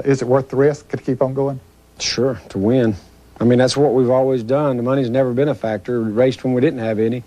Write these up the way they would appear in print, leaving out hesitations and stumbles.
Is it worth the risk to keep on going? Sure, to win. I mean, that's what we've always done. The money's never been a factor. We raced when we didn't have any.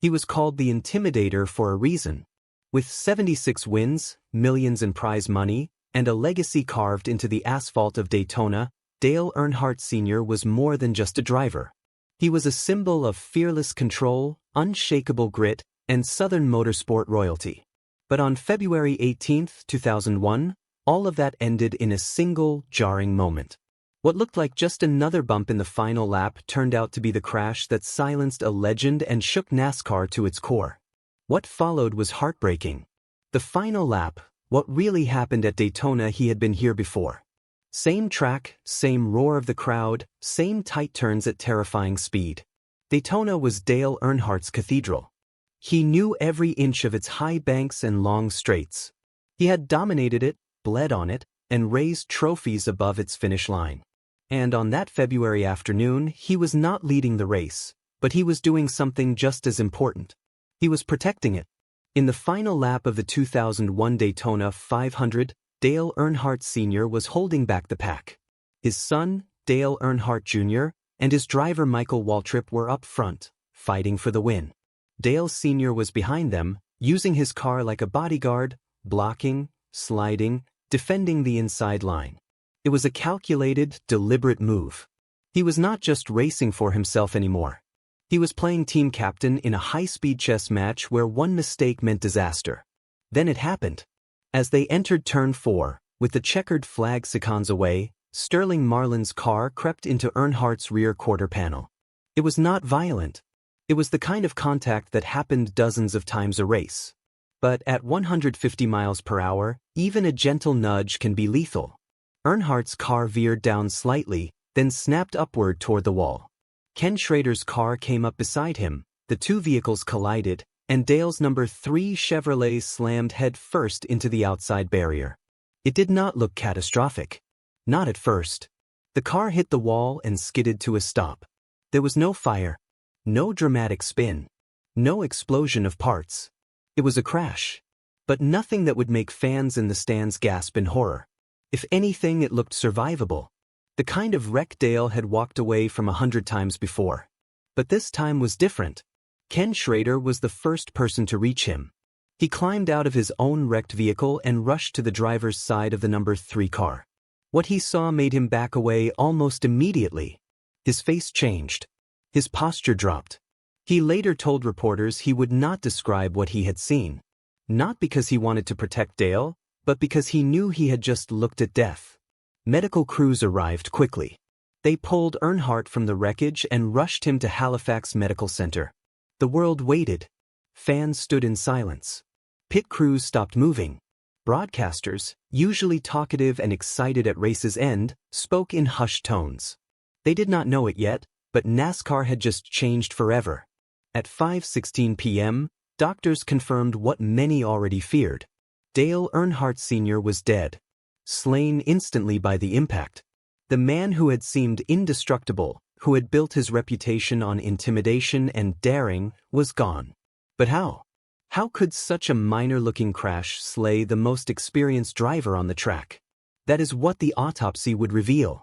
He was called the Intimidator for a reason. With 76 wins, millions in prize money, and a legacy carved into the asphalt of Daytona, Dale Earnhardt Sr. was more than just a driver. He was a symbol of fearless control, unshakable grit, and Southern motorsport royalty. But on February 18, 2001, all of that ended in a single, jarring moment. What looked like just another bump in the final lap turned out to be the crash that silenced a legend and shook NASCAR to its core. What followed was heartbreaking. The final lap, what really happened at Daytona, he had been here before. Same track, same roar of the crowd, same tight turns at terrifying speed. Daytona was Dale Earnhardt's cathedral. He knew every inch of its high banks and long straights. He had dominated it, bled on it, and raised trophies above its finish line. And on that February afternoon, he was not leading the race, but he was doing something just as important. He was protecting it. In the final lap of the 2001 Daytona 500, Dale Earnhardt Sr. was holding back the pack. His son, Dale Earnhardt Jr., and his driver Michael Waltrip were up front, fighting for the win. Dale Sr. was behind them, using his car like a bodyguard, blocking, sliding, defending the inside line. It was a calculated, deliberate move. He was not just racing for himself anymore. He was playing team captain in a high-speed chess match where one mistake meant disaster. Then it happened. As they entered Turn 4, with the checkered flag seconds away, Sterling Marlin's car crept into Earnhardt's rear quarter panel. It was not violent. It was the kind of contact that happened dozens of times a race. But at 150 miles per hour, even a gentle nudge can be lethal. Earnhardt's car veered down slightly, then snapped upward toward the wall. Ken Schrader's car came up beside him, the two vehicles collided, and Dale's number 3 Chevrolet slammed head first into the outside barrier. It did not look catastrophic. Not at first. The car hit the wall and skidded to a stop. There was no fire, no dramatic spin, no explosion of parts. It was a crash. But nothing that would make fans in the stands gasp in horror. If anything, it looked survivable. The kind of wreck Dale had walked away from 100 times before. But this time was different. Ken Schrader was the first person to reach him. He climbed out of his own wrecked vehicle and rushed to the driver's side of the number 3 car. What he saw made him back away almost immediately. His face changed. His posture dropped. He later told reporters he would not describe what he had seen. Not because he wanted to protect Dale, but because he knew he had just looked at death. Medical crews arrived quickly. They pulled Earnhardt from the wreckage and rushed him to Halifax Medical Center. The world waited. Fans stood in silence. Pit crews stopped moving. Broadcasters, usually talkative and excited at race's end, spoke in hushed tones. They did not know it yet, but NASCAR had just changed forever. At 5:16 p.m., doctors confirmed what many already feared. Dale Earnhardt Sr. was dead. Slain instantly by the impact. The man who had seemed indestructible, who had built his reputation on intimidation and daring, was gone. But how? How could such a minor-looking crash slay the most experienced driver on the track? That is what the autopsy would reveal.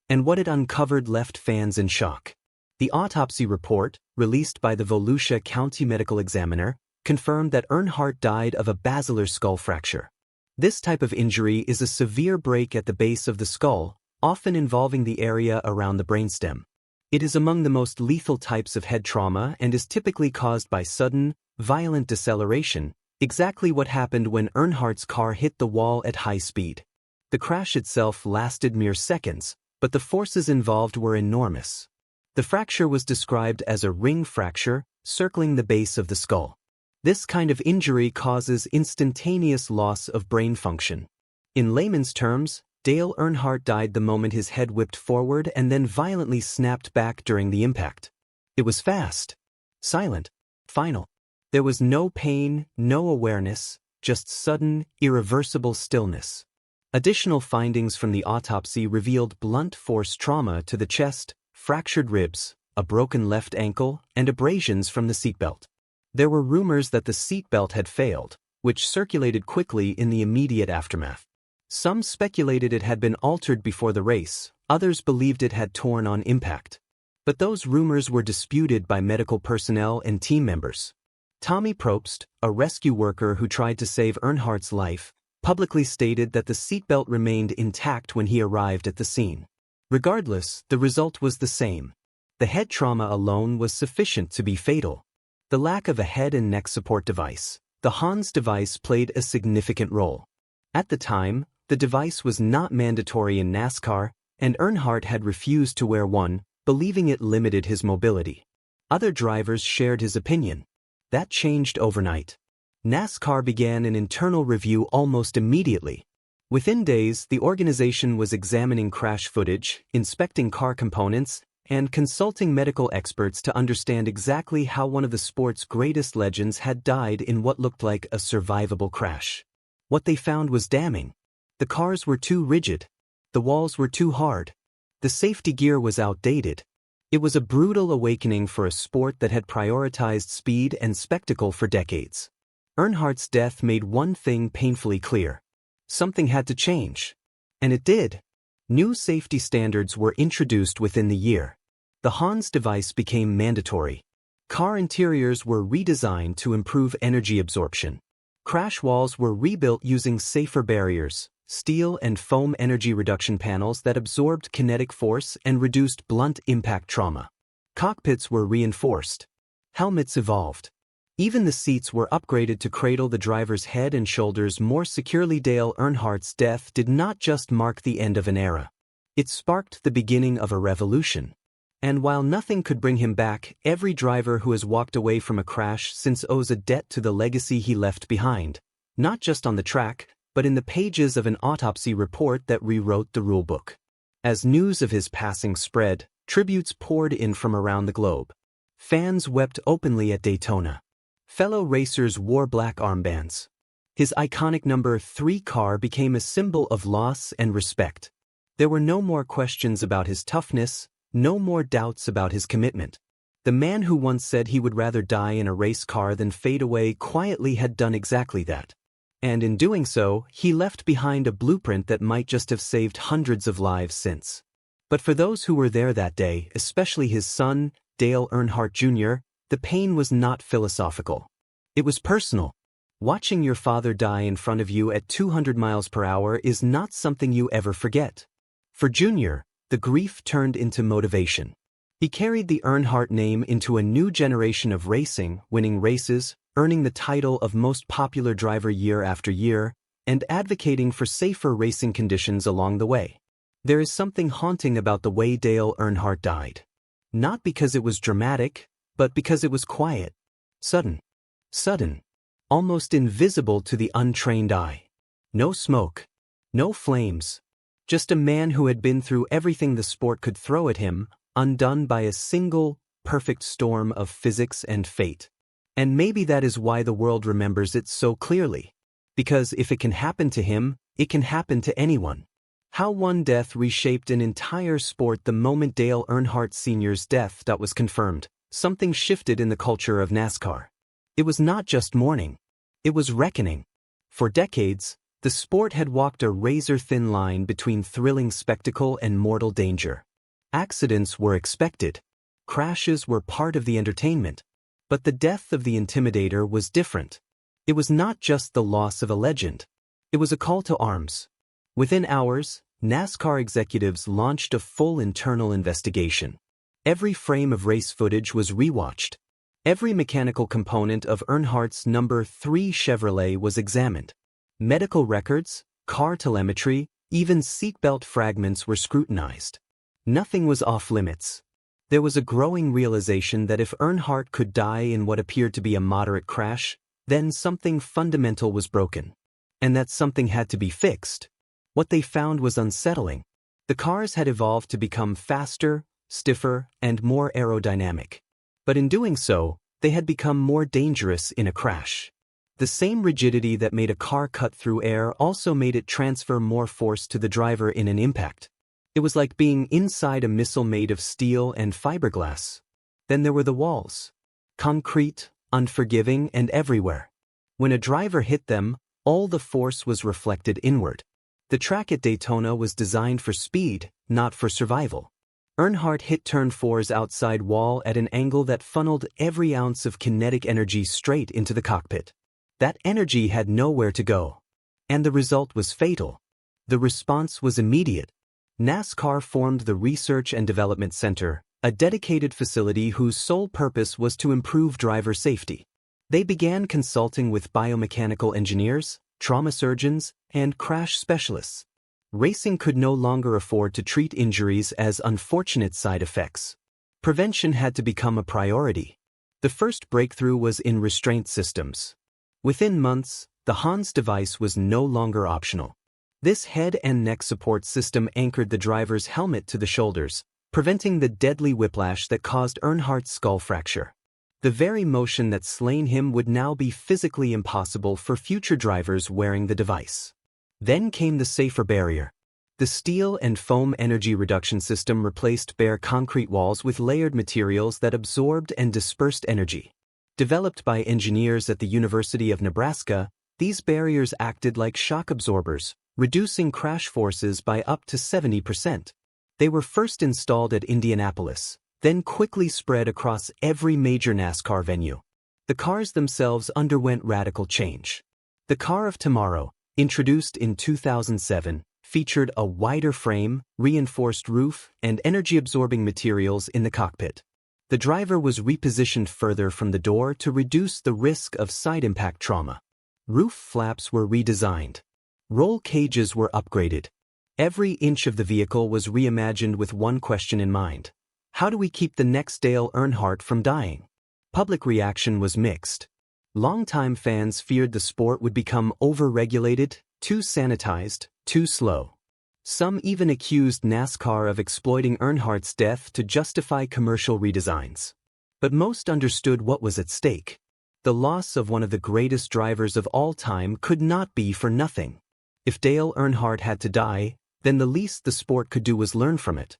And what it uncovered left fans in shock. The autopsy report, released by the Volusia County Medical Examiner, confirmed that Earnhardt died of a basilar skull fracture. This type of injury is a severe break at the base of the skull, often involving the area around the brainstem. It is among the most lethal types of head trauma and is typically caused by sudden, violent deceleration, exactly what happened when Earnhardt's car hit the wall at high speed. The crash itself lasted mere seconds, but the forces involved were enormous. The fracture was described as a ring fracture, circling the base of the skull. This kind of injury causes instantaneous loss of brain function. In layman's terms, Dale Earnhardt died the moment his head whipped forward and then violently snapped back during the impact. It was fast, silent, final. There was no pain, no awareness, just sudden, irreversible stillness. Additional findings from the autopsy revealed blunt force trauma to the chest, fractured ribs, a broken left ankle, and abrasions from the seatbelt. There were rumors that the seatbelt had failed, which circulated quickly in the immediate aftermath. Some speculated it had been altered before the race, others believed it had torn on impact. But those rumors were disputed by medical personnel and team members. Tommy Probst, a rescue worker who tried to save Earnhardt's life, publicly stated that the seatbelt remained intact when he arrived at the scene. Regardless, the result was the same. The head trauma alone was sufficient to be fatal. The lack of a head and neck support device, the Hans device, played a significant role. At the time, the device was not mandatory in NASCAR, and Earnhardt had refused to wear one, believing it limited his mobility. Other drivers shared his opinion. That changed overnight. NASCAR began an internal review almost immediately. Within days, the organization was examining crash footage, inspecting car components, and consulting medical experts to understand exactly how one of the sport's greatest legends had died in what looked like a survivable crash. What they found was damning. The cars were too rigid. The walls were too hard. The safety gear was outdated. It was a brutal awakening for a sport that had prioritized speed and spectacle for decades. Earnhardt's death made one thing painfully clear. Something had to change. And it did. New safety standards were introduced within the year. The Hans device became mandatory. Car interiors were redesigned to improve energy absorption. Crash walls were rebuilt using safer barriers, steel and foam energy reduction panels that absorbed kinetic force and reduced blunt impact trauma. Cockpits were reinforced. Helmets evolved. Even the seats were upgraded to cradle the driver's head and shoulders more securely. Dale Earnhardt's death did not just mark the end of an era. It sparked the beginning of a revolution. And while nothing could bring him back, every driver who has walked away from a crash since owes a debt to the legacy he left behind, not just on the track, but in the pages of an autopsy report that rewrote the rulebook. As news of his passing spread, tributes poured in from around the globe. Fans wept openly at Daytona. Fellow racers wore black armbands. His iconic number 3 car became a symbol of loss and respect. There were no more questions about his toughness, no more doubts about his commitment. The man who once said he would rather die in a race car than fade away quietly had done exactly that. And in doing so, he left behind a blueprint that might just have saved hundreds of lives since. But for those who were there that day, especially his son, Dale Earnhardt Jr., the pain was not philosophical. It was personal. Watching your father die in front of you at 200 miles per hour is not something you ever forget. For Jr., the grief turned into motivation. He carried the Earnhardt name into a new generation of racing, winning races, earning the title of most popular driver year after year, and advocating for safer racing conditions along the way. There is something haunting about the way Dale Earnhardt died. Not because it was dramatic, but because it was quiet, sudden, almost invisible to the untrained eye. No smoke, no flames, just a man who had been through everything the sport could throw at him, undone by a single, perfect storm of physics and fate. And maybe that is why the world remembers it so clearly. Because if it can happen to him, it can happen to anyone. How one death reshaped an entire sport. The moment Dale Earnhardt Sr.'s death was confirmed, something shifted in the culture of NASCAR. It was not just mourning. It was reckoning. For decades, the sport had walked a razor-thin line between thrilling spectacle and mortal danger. Accidents were expected. Crashes were part of the entertainment. But the death of the Intimidator was different. It was not just the loss of a legend. It was a call to arms. Within hours, NASCAR executives launched a full internal investigation. Every frame of race footage was rewatched. Every mechanical component of Earnhardt's number 3 Chevrolet was examined. Medical records, car telemetry, even seatbelt fragments were scrutinized. Nothing was off-limits. There was a growing realization that if Earnhardt could die in what appeared to be a moderate crash, then something fundamental was broken. And that something had to be fixed. What they found was unsettling. The cars had evolved to become faster, stiffer, and more aerodynamic. But in doing so, they had become more dangerous in a crash. The same rigidity that made a car cut through air also made it transfer more force to the driver in an impact. It was like being inside a missile made of steel and fiberglass. Then there were the walls. Concrete, unforgiving, and everywhere. When a driver hit them, all the force was reflected inward. The track at Daytona was designed for speed, not for survival. Earnhardt hit turn 4's outside wall at an angle that funneled every ounce of kinetic energy straight into the cockpit. That energy had nowhere to go. And the result was fatal. The response was immediate. NASCAR formed the Research and Development Center, a dedicated facility whose sole purpose was to improve driver safety. They began consulting with biomechanical engineers, trauma surgeons, and crash specialists. Racing could no longer afford to treat injuries as unfortunate side effects. Prevention had to become a priority. The first breakthrough was in restraint systems. Within months, the Hans device was no longer optional. This head and neck support system anchored the driver's helmet to the shoulders, preventing the deadly whiplash that caused Earnhardt's skull fracture. The very motion that slain him would now be physically impossible for future drivers wearing the device. Then came the safer barrier. The steel and foam energy reduction system replaced bare concrete walls with layered materials that absorbed and dispersed energy. Developed by engineers at the University of Nebraska, these barriers acted like shock absorbers, reducing crash forces by up to 70%. They were first installed at Indianapolis, then quickly spread across every major NASCAR venue. The cars themselves underwent radical change. The car of tomorrow, introduced in 2007, featured a wider frame, reinforced roof, and energy-absorbing materials in the cockpit. The driver was repositioned further from the door to reduce the risk of side impact trauma. Roof flaps were redesigned. Roll cages were upgraded. Every inch of the vehicle was reimagined with one question in mind. How do we keep the next Dale Earnhardt from dying? Public reaction was mixed. Longtime fans feared the sport would become over-regulated, too sanitized, too slow. Some even accused NASCAR of exploiting Earnhardt's death to justify commercial redesigns. But most understood what was at stake. The loss of one of the greatest drivers of all time could not be for nothing. If Dale Earnhardt had to die, then the least the sport could do was learn from it.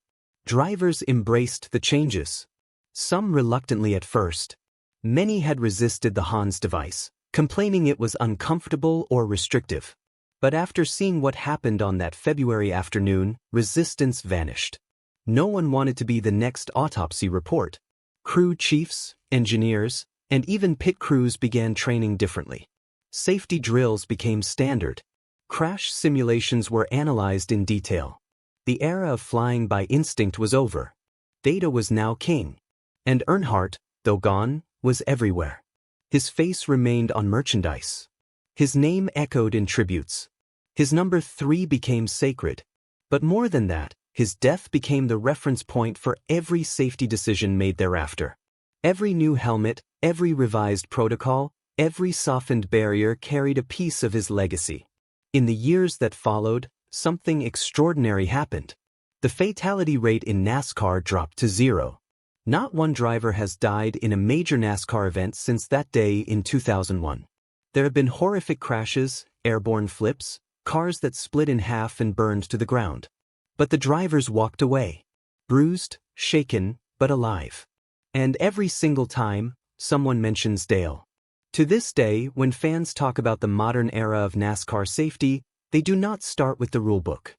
Drivers embraced the changes. Some reluctantly at first. Many had resisted the Hans device, complaining it was uncomfortable or restrictive. But after seeing what happened on that February afternoon, resistance vanished. No one wanted to be the next autopsy report. Crew chiefs, engineers, and even pit crews began training differently. Safety drills became standard. Crash simulations were analyzed in detail. The era of flying by instinct was over. Data was now king. And Earnhardt, though gone, was everywhere. His face remained on merchandise. His name echoed in tributes. His number 3 became sacred. But more than that, his death became the reference point for every safety decision made thereafter. Every new helmet, every revised protocol, every softened barrier carried a piece of his legacy. In the years that followed, something extraordinary happened. The fatality rate in NASCAR dropped to 0. Not one driver has died in a major NASCAR event since that day in 2001. There have been horrific crashes, airborne flips, cars that split in half and burned to the ground. But the drivers walked away. Bruised, shaken, but alive. And every single time, someone mentions Dale. To this day, when fans talk about the modern era of NASCAR safety, they do not start with the rulebook.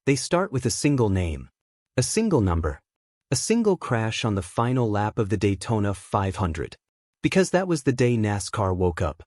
They start with a single name. A single number. A single crash on the final lap of the Daytona 500. Because that was the day NASCAR woke up.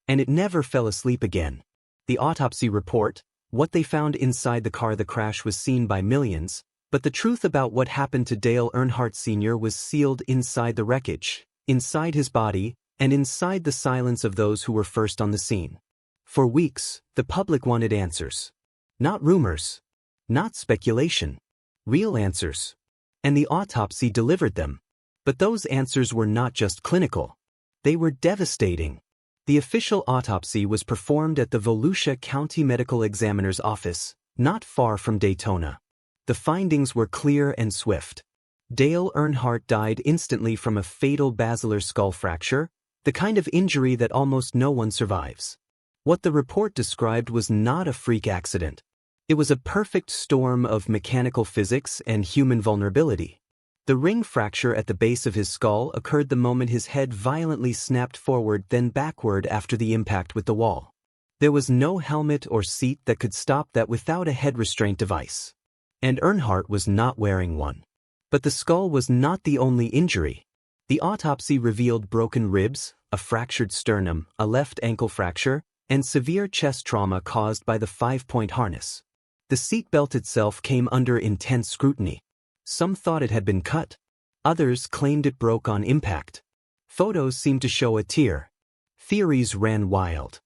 And it never fell asleep again. The autopsy report, what they found inside the car the crash was seen by millions, but the truth about what happened to Dale Earnhardt Sr. was sealed inside the wreckage, inside his body, and inside the silence of those who were first on the scene. For weeks, the public wanted answers. Not rumors. Not speculation. Real answers. And the autopsy delivered them. But those answers were not just clinical. They were devastating. The official autopsy was performed at the Volusia County Medical Examiner's office, not far from Daytona. The findings were clear and swift. Dale Earnhardt died instantly from a fatal basilar skull fracture, the kind of injury that almost no one survives. What the report described was not a freak accident. It was a perfect storm of mechanical physics and human vulnerability. The ring fracture at the base of his skull occurred the moment his head violently snapped forward then backward after the impact with the wall. There was no helmet or seat that could stop that without a head restraint device. And Earnhardt was not wearing one. But the skull was not the only injury. The autopsy revealed broken ribs, a fractured sternum, a left ankle fracture, and severe chest trauma caused by the 5-point harness. The seatbelt itself came under intense scrutiny. Some thought it had been cut. Others claimed it broke on impact. Photos seemed to show a tear. Theories ran wild.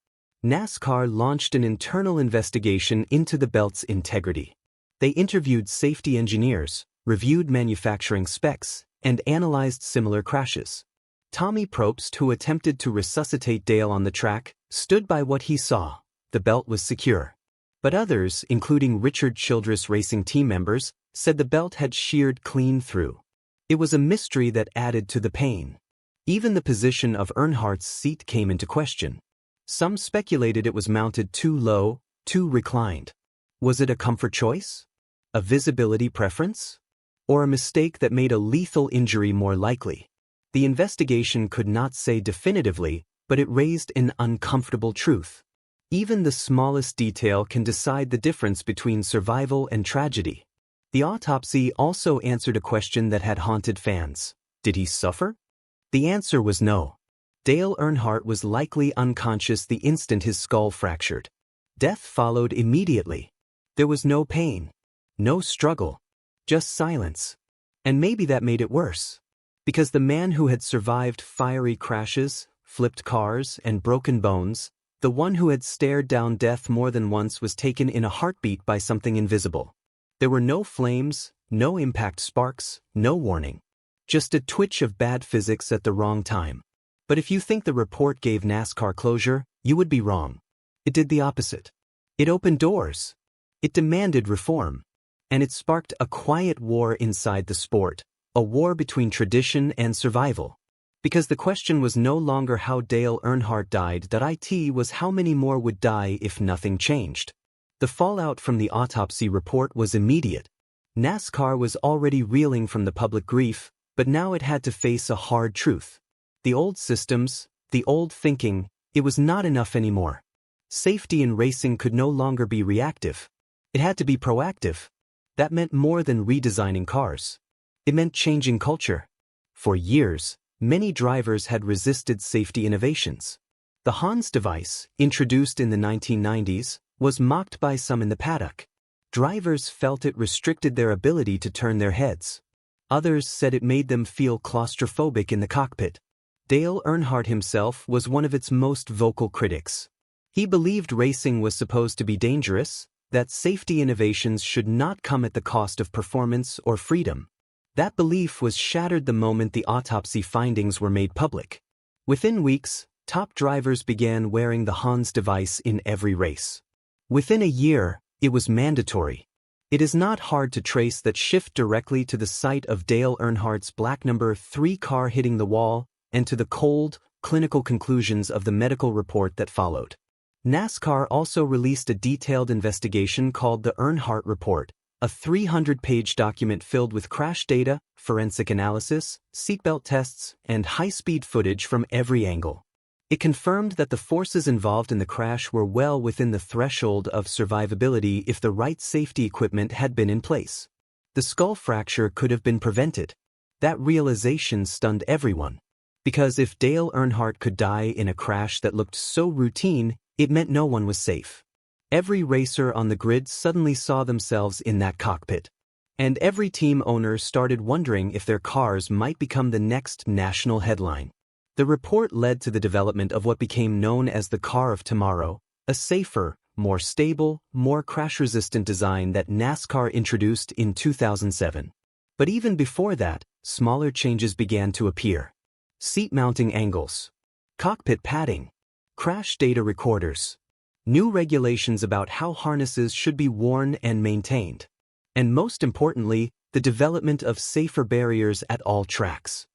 NASCAR launched an internal investigation into the belt's integrity. They interviewed safety engineers, reviewed manufacturing specs, and analyzed similar crashes. Tommy Probst, who attempted to resuscitate Dale on the track, stood by what he saw. The belt was secure. But others, including Richard Childress Racing team members, said the belt had sheared clean through. It was a mystery that added to the pain. Even the position of Earnhardt's seat came into question. Some speculated it was mounted too low, too reclined. Was it a comfort choice? A visibility preference? Or a mistake that made a lethal injury more likely? The investigation could not say definitively, but it raised an uncomfortable truth. Even the smallest detail can decide the difference between survival and tragedy. The autopsy also answered a question that had haunted fans. Did he suffer? The answer was no. Dale Earnhardt was likely unconscious the instant his skull fractured. Death followed immediately. There was no pain, no struggle, just silence. And maybe that made it worse. Because the man who had survived fiery crashes, flipped cars, and broken bones, the one who had stared down death more than once, was taken in a heartbeat by something invisible. There were no flames, no impact sparks, no warning. Just a twitch of bad physics at the wrong time. But if you think the report gave NASCAR closure, you would be wrong. It did the opposite. It opened doors. It demanded reform. And it sparked a quiet war inside the sport, a war between tradition and survival. Because the question was no longer how Dale Earnhardt died, it was how many more would die if nothing changed. The fallout from the autopsy report was immediate. NASCAR was already reeling from the public grief, but now it had to face a hard truth. The old systems, the old thinking, it was not enough anymore. Safety in racing could no longer be reactive. It had to be proactive. That meant more than redesigning cars. It meant changing culture. For years, many drivers had resisted safety innovations. The Hans device, introduced in the 1990s, was mocked by some in the paddock. Drivers felt it restricted their ability to turn their heads. Others said it made them feel claustrophobic in the cockpit. Dale Earnhardt himself was one of its most vocal critics. He believed racing was supposed to be dangerous, that safety innovations should not come at the cost of performance or freedom. That belief was shattered the moment the autopsy findings were made public. Within weeks, top drivers began wearing the Hans device in every race. Within a year, it was mandatory. It is not hard to trace that shift directly to the sight of Dale Earnhardt's black number 3 car hitting the wall, and to the cold, clinical conclusions of the medical report that followed. NASCAR also released a detailed investigation called the Earnhardt Report, a 300-page document filled with crash data, forensic analysis, seatbelt tests, and high-speed footage from every angle. It confirmed that the forces involved in the crash were well within the threshold of survivability if the right safety equipment had been in place. The skull fracture could have been prevented. That realization stunned everyone. Because if Dale Earnhardt could die in a crash that looked so routine, it meant no one was safe. Every racer on the grid suddenly saw themselves in that cockpit. And every team owner started wondering if their cars might become the next national headline. The report led to the development of what became known as the car of tomorrow, a safer, more stable, more crash-resistant design that NASCAR introduced in 2007. But even before that, smaller changes began to appear. Seat mounting angles, cockpit padding, crash data recorders, new regulations about how harnesses should be worn and maintained, and most importantly, the development of safer barriers at all tracks.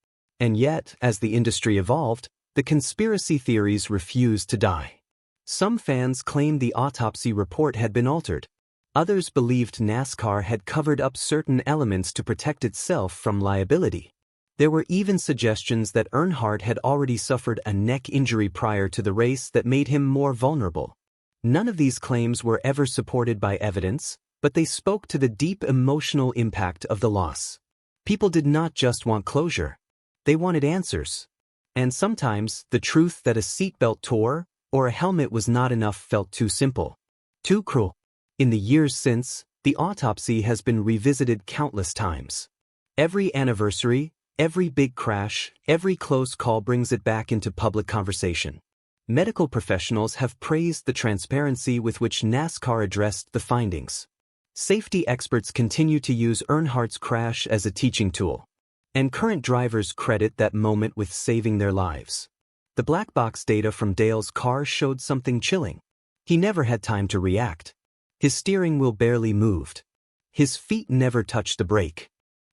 And yet, as the industry evolved, the conspiracy theories refused to die. Some fans claimed the autopsy report had been altered. Others believed NASCAR had covered up certain elements to protect itself from liability. There were even suggestions that Earnhardt had already suffered a neck injury prior to the race that made him more vulnerable. None of these claims were ever supported by evidence, but they spoke to the deep emotional impact of the loss. People did not just want closure. They wanted answers. And sometimes, the truth that a seatbelt tore or a helmet was not enough felt too simple. Too cruel. In the years since, the autopsy has been revisited countless times. Every anniversary, every big crash, every close call brings it back into public conversation. Medical professionals have praised the transparency with which NASCAR addressed the findings. Safety experts continue to use Earnhardt's crash as a teaching tool. And current drivers credit that moment with saving their lives. The black box data from Dale's car showed something chilling. He never had time to react. His steering wheel barely moved. His feet never touched the brake.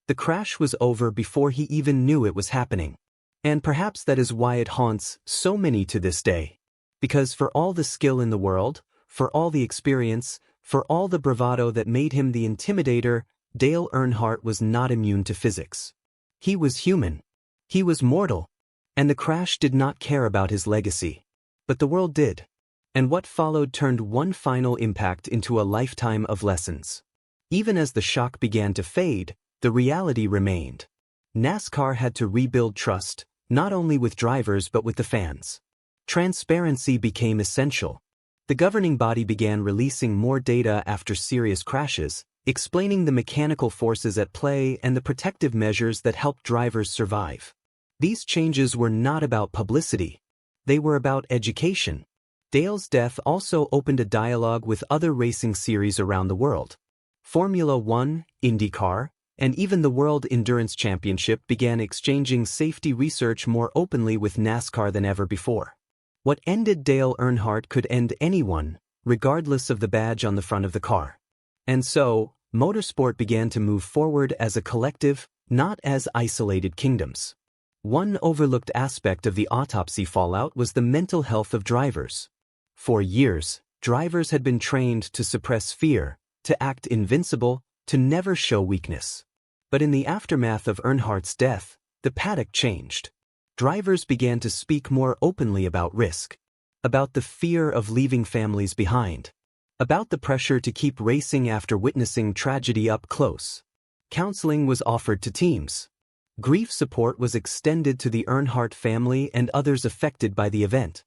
The crash was over before he even knew it was happening. And perhaps that is why it haunts so many to this day. Because for all the skill in the world, for all the experience, for all the bravado that made him the Intimidator, Dale Earnhardt was not immune to physics. He was human. He was mortal. And the crash did not care about his legacy. But the world did. And what followed turned one final impact into a lifetime of lessons. Even as the shock began to fade, the reality remained. NASCAR had to rebuild trust, not only with drivers but with the fans. Transparency became essential. The governing body began releasing more data after serious crashes, explaining the mechanical forces at play and the protective measures that helped drivers survive. These changes were not about publicity. They were about education. Dale's death also opened a dialogue with other racing series around the world. Formula One, IndyCar, and even the World Endurance Championship began exchanging safety research more openly with NASCAR than ever before. What ended Dale Earnhardt could end anyone, regardless of the badge on the front of the car. And so, motorsport began to move forward as a collective, not as isolated kingdoms. One overlooked aspect of the autopsy fallout was the mental health of drivers. For years, drivers had been trained to suppress fear, to act invincible, to never show weakness. But in the aftermath of Earnhardt's death, the paddock changed. Drivers began to speak more openly about risk, about the fear of leaving families behind, about the pressure to keep racing after witnessing tragedy up close. Counseling was offered to teams. Grief support was extended to the Earnhardt family and others affected by the event.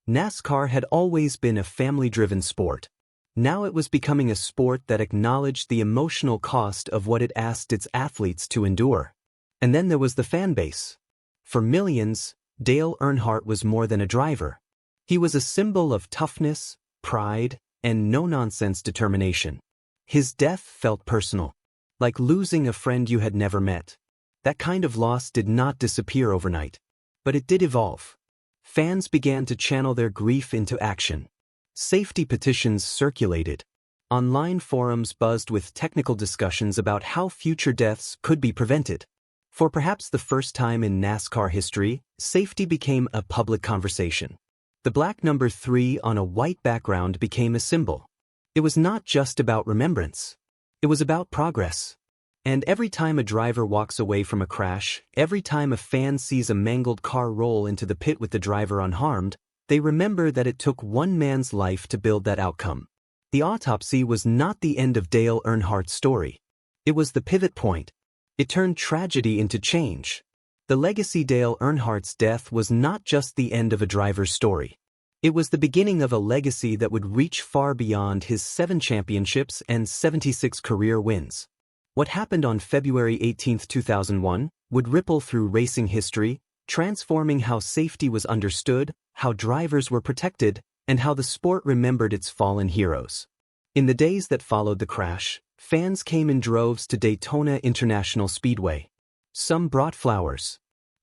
NASCAR had always been a family-driven sport. Now it was becoming a sport that acknowledged the emotional cost of what it asked its athletes to endure. And then there was the fan base. For millions, Dale Earnhardt was more than a driver. He was a symbol of toughness, pride, and no-nonsense determination. His death felt personal, like losing a friend you had never met. That kind of loss did not disappear overnight, but it did evolve. Fans began to channel their grief into action. Safety petitions circulated. Online forums buzzed with technical discussions about how future deaths could be prevented. For perhaps the first time in NASCAR history, safety became a public conversation. The black number 3 on a white background became a symbol. It was not just about remembrance. It was about progress. And every time a driver walks away from a crash, every time a fan sees a mangled car roll into the pit with the driver unharmed, they remember that it took one man's life to build that outcome. The autopsy was not the end of Dale Earnhardt's story. It was the pivot point. It turned tragedy into change. The legacy Dale Earnhardt's death was not just the end of a driver's story. It was the beginning of a legacy that would reach far beyond his 7 championships and 76 career wins. What happened on February 18, 2001, would ripple through racing history, transforming how safety was understood, how drivers were protected, and how the sport remembered its fallen heroes. In the days that followed the crash, fans came in droves to Daytona International Speedway. Some brought flowers.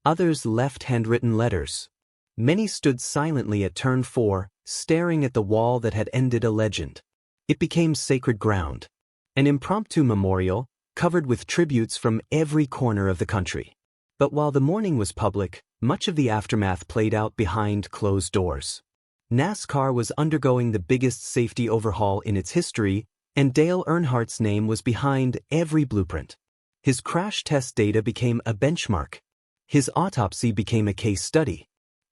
Others left handwritten letters. Many stood silently at Turn 4, staring at the wall that had ended a legend. It became sacred ground. An impromptu memorial, covered with tributes from every corner of the country. But while the mourning was public, much of the aftermath played out behind closed doors. NASCAR was undergoing the biggest safety overhaul in its history, and Dale Earnhardt's name was behind every blueprint. His crash test data became a benchmark. His autopsy became a case study.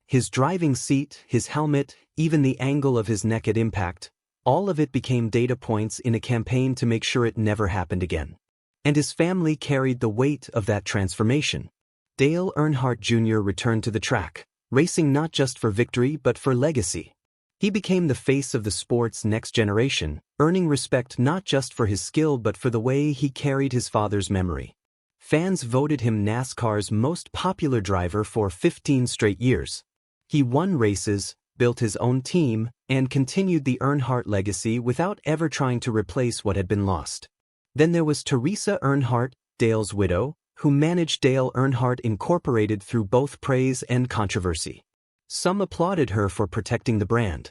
His driving seat, his helmet, even the angle of his neck at impact, All of it became data points in a campaign to make sure it never happened again. And his family carried the weight of that transformation. Dale Earnhardt Jr. returned to the track, racing not just for victory but for legacy. He became the face of the sport's next generation, earning respect not just for his skill but for the way he carried his father's memory. Fans voted him NASCAR's most popular driver for 15 straight years. He won races, built his own team, and continued the Earnhardt legacy without ever trying to replace what had been lost. Then there was Teresa Earnhardt, Dale's widow, who managed Dale Earnhardt Incorporated through both praise and controversy. Some applauded her for protecting the brand.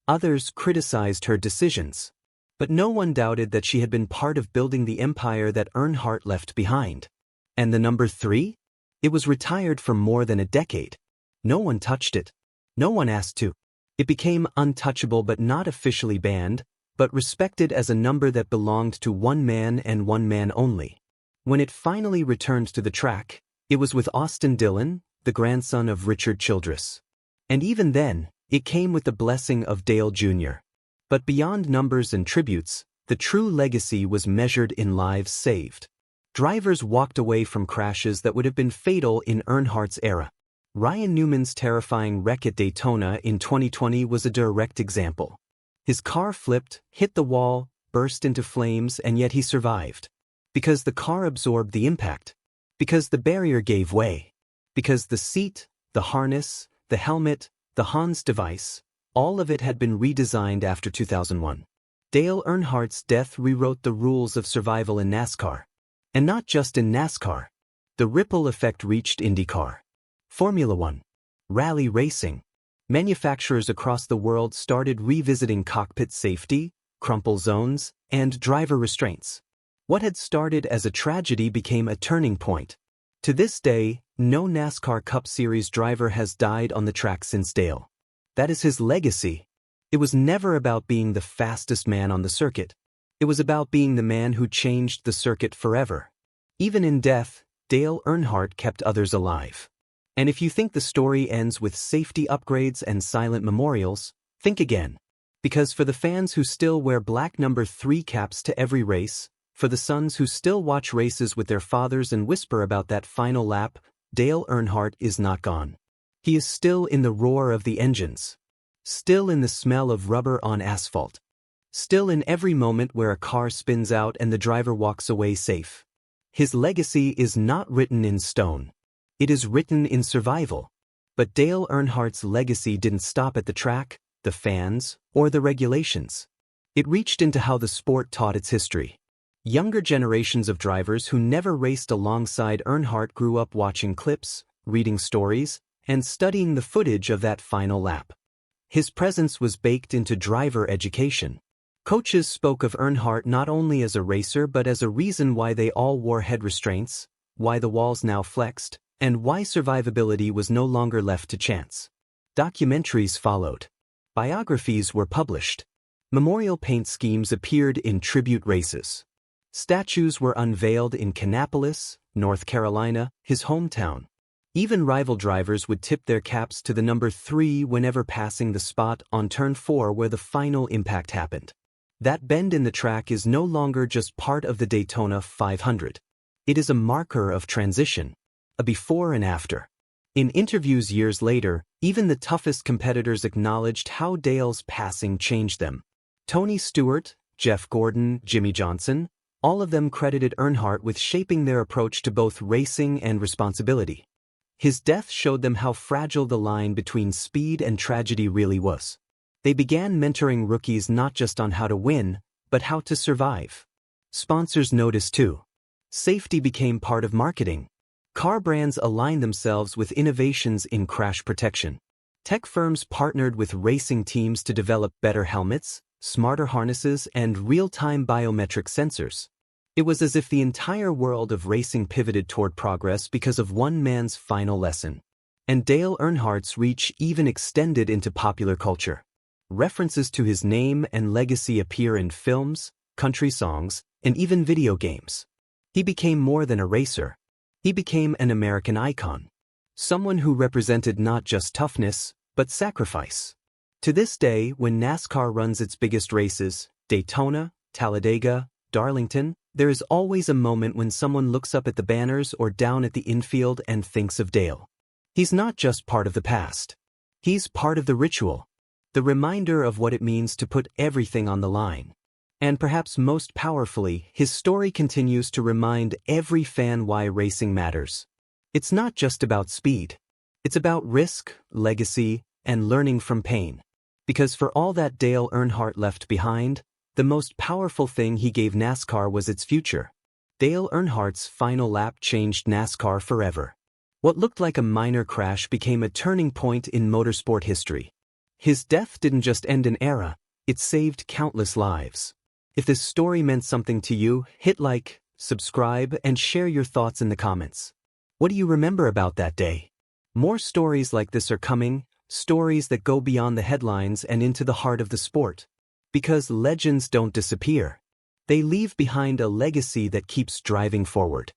Others criticized her decisions. But no one doubted that she had been part of building the empire that Earnhardt left behind. And the number 3? It was retired for more than a decade. No one touched it. No one asked to. It became untouchable but not officially banned, but respected as a number that belonged to one man and one man only. When it finally returned to the track, it was with Austin Dillon, the grandson of Richard Childress. And even then, it came with the blessing of Dale Jr. But beyond numbers and tributes, the true legacy was measured in lives saved. Drivers walked away from crashes that would have been fatal in Earnhardt's era. Ryan Newman's terrifying wreck at Daytona in 2020 was a direct example. His car flipped, hit the wall, burst into flames, and yet he survived. Because the car absorbed the impact. Because the barrier gave way. Because the seat, the harness, the helmet, the Hans device, all of it had been redesigned after 2001. Dale Earnhardt's death rewrote the rules of survival in NASCAR. And not just in NASCAR. The ripple effect reached IndyCar, Formula One, rally racing. Manufacturers across the world started revisiting cockpit safety, crumple zones, and driver restraints. What had started as a tragedy became a turning point. To this day, no NASCAR Cup Series driver has died on the track since Dale. That is his legacy. It was never about being the fastest man on the circuit. It was about being the man who changed the circuit forever. Even in death, Dale Earnhardt kept others alive. And if you think the story ends with safety upgrades and silent memorials, think again. Because for the fans who still wear black number 3 caps to every race, for the sons who still watch races with their fathers and whisper about that final lap, Dale Earnhardt is not gone. He is still in the roar of the engines. Still in the smell of rubber on asphalt. Still in every moment where a car spins out and the driver walks away safe. His legacy is not written in stone. It is written in survival. But Dale Earnhardt's legacy didn't stop at the track, the fans, or the regulations. It reached into how the sport taught its history. Younger generations of drivers who never raced alongside Earnhardt grew up watching clips, reading stories, and studying the footage of that final lap. His presence was baked into driver education. Coaches spoke of Earnhardt not only as a racer but as a reason why they all wore head restraints, why the walls now flexed, and why survivability was no longer left to chance. Documentaries followed. Biographies were published. Memorial paint schemes appeared in tribute races. Statues were unveiled in Kannapolis, North Carolina, his hometown. Even rival drivers would tip their caps to the number 3 whenever passing the spot on turn 4 where the final impact happened. That bend in the track is no longer just part of the Daytona 500. It is a marker of transition, a before and after. In interviews years later, even the toughest competitors acknowledged how Dale's passing changed them. Tony Stewart, Jeff Gordon, Jimmy Johnson, all of them credited Earnhardt with shaping their approach to both racing and responsibility. His death showed them how fragile the line between speed and tragedy really was. They began mentoring rookies not just on how to win, but how to survive. Sponsors noticed too. Safety became part of marketing. Car brands aligned themselves with innovations in crash protection. Tech firms partnered with racing teams to develop better helmets, smarter harnesses, and real-time biometric sensors. It was as if the entire world of racing pivoted toward progress because of one man's final lesson. And Dale Earnhardt's reach even extended into popular culture. References to his name and legacy appear in films, country songs, and even video games. He became more than a racer. He became an American icon. Someone who represented not just toughness, but sacrifice. To this day, when NASCAR runs its biggest races, Daytona, Talladega, Darlington, there is always a moment when someone looks up at the banners or down at the infield and thinks of Dale. He's not just part of the past. He's part of the ritual, the reminder of what it means to put everything on the line. And perhaps most powerfully, his story continues to remind every fan why racing matters. It's not just about speed. It's about risk, legacy, and learning from pain. Because for all that Dale Earnhardt left behind, the most powerful thing he gave NASCAR was its future. Dale Earnhardt's final lap changed NASCAR forever. What looked like a minor crash became a turning point in motorsport history. His death didn't just end an era, it saved countless lives. If this story meant something to you, hit like, subscribe, and share your thoughts in the comments. What do you remember about that day? More stories like this are coming, stories that go beyond the headlines and into the heart of the sport. Because legends don't disappear. They leave behind a legacy that keeps driving forward.